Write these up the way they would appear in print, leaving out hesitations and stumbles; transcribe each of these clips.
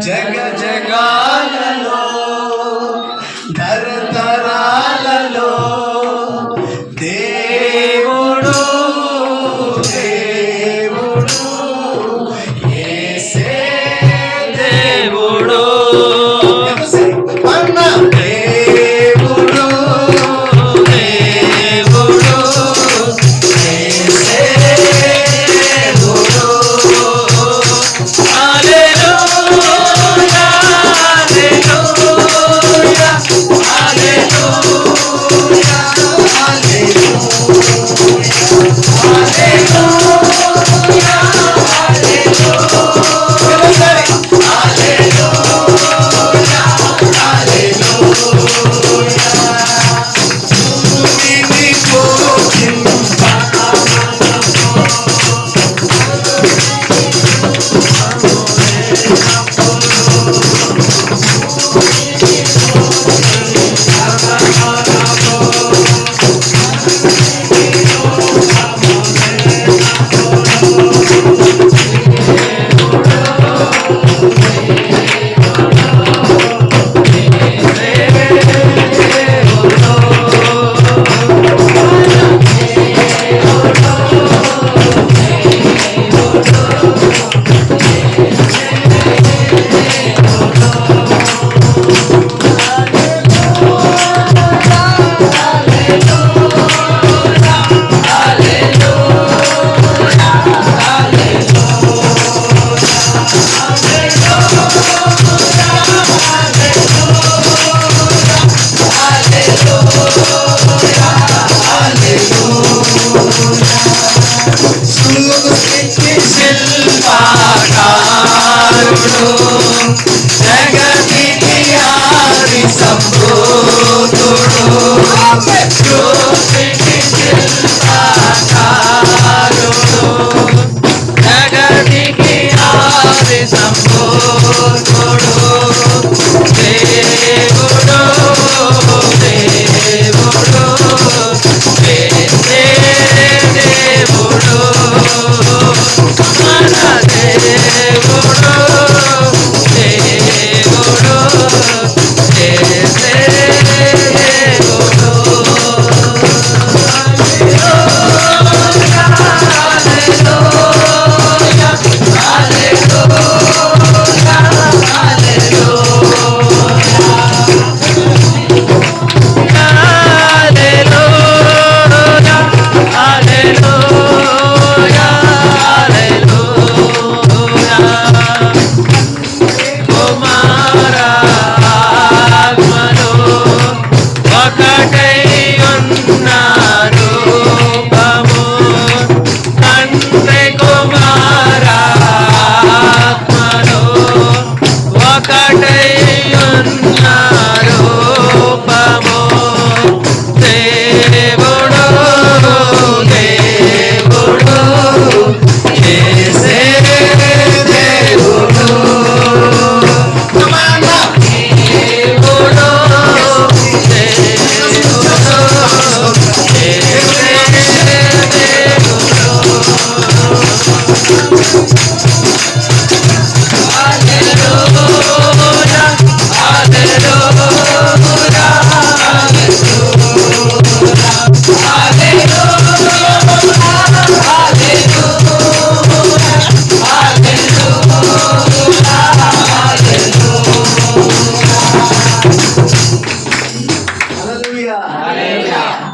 జగ జగాలలో తరతరాలలో దేవుడు దేవుడు యేసే దేవుడు అన్న దేవుడు దేవుడు యేసే దేవుడు హల్లెలూయా హల్లెలూయా హల్లెలూయా జగతికి ఆది సంబోధుడు సృష్టికి శిల్పకారుడు జగతికి ఆది సంబోధుడు దేవుడు దేవుడు యేసే దేవుడు మన దేవుడు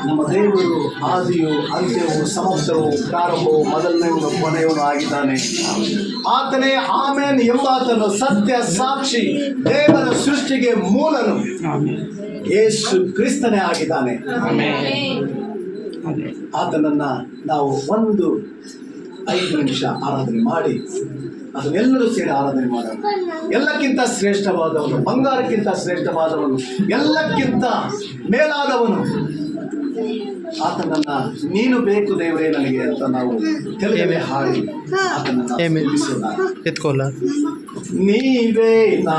ನಮ್ಮ ದೇವರು ಆದಿಯು ಅಂತ್ಯವು ಸಮಸ್ತವು ಪ್ರಾರಂಭವು ಮೊದಲನೆಯವನು ಕೊನೆಯವನು ಆಗಿದ್ದಾನೆ. ಆತನೇ ಆಮೇನ್ ಎಂಬಾತನು ಸತ್ಯ ಸಾಕ್ಷಿ, ದೇವರ ಸೃಷ್ಟಿಗೆ ಮೂಲನು ಯೇಸು ಕ್ರಿಸ್ತನೇ ಆಗಿದ್ದಾನೆ. ಆತನನ್ನ ನಾವು 5 ನಿಮಿಷ ಆರಾಧನೆ ಮಾಡಿ ಅದನ್ನೆಲ್ಲರೂ ಸೇರಿ ಆರಾಧನೆ ಮಾಡೋಣ. ಎಲ್ಲಕ್ಕಿಂತ ಶ್ರೇಷ್ಠವಾದವನು, ಬಂಗಾರಕ್ಕಿಂತ ಶ್ರೇಷ್ಠವಾದವನು, ಎಲ್ಲಕ್ಕಿಂತ ಮೇಲಾದವನು ಆತನನ್ನ ನೀನು ಬೇಕು ದೇವರೇ ನನಗೆ ಅಂತ ನಾವು ತೆಲುಗಲ್ಲಿ ಹಾಡಿ ಆತನನ್ನ ಎತ್ಕೊಳ್ಳ ನೀವೇ ನಾ